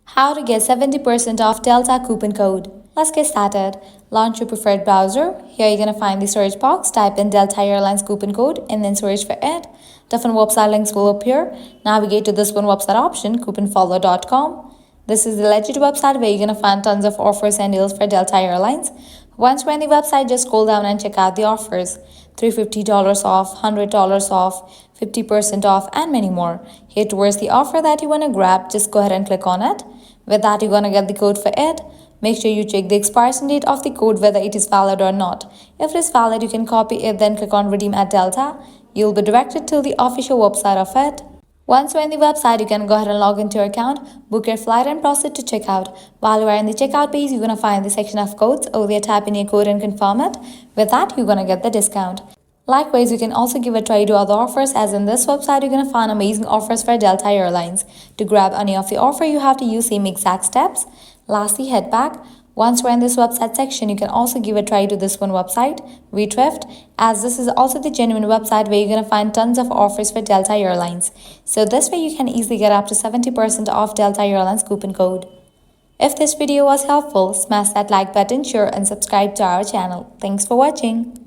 How to get 70% off Delta coupon code. Let's get started. Launch your preferred browser. Here you're going to find the search box. Type in Delta Airlines coupon code and then search for it. Different website links will appear. Navigate to this one website option, couponfollow.com. This is the legit website where you're going to find tons of offers and deals for Delta Airlines. Once you're on the website, just scroll down and check out the offers. $350 off, $100 off, 50% off, and many more. Here towards the offer that you want to grab, just go ahead and click on it. With that, you're going to get the code for it. Make sure you check the expiration date of the code, whether it is valid or not. If it is valid, you can copy it, then click on Redeem at Delta. You'll be directed to the official website of it. Once you're in the website, you can go ahead and log into your account, book your flight, and proceed to checkout. While you are in the checkout page, you're going to find the section of codes. Over there, type in your code and confirm it. With that, you're going to get the discount. Likewise, you can also give a try to other offers, as in this website, you're going to find amazing offers for Delta Airlines. To grab any of the offer, you have to use same exact steps. Lastly, head back. Once we're in this website section, you can also give a try to this one website, WeThrift, as this is also the genuine website where you're going to find tons of offers for Delta Airlines. So this way you can easily get up to 70% off Delta Airlines coupon code. If this video was helpful, smash that like button, share and subscribe to our channel. Thanks for watching.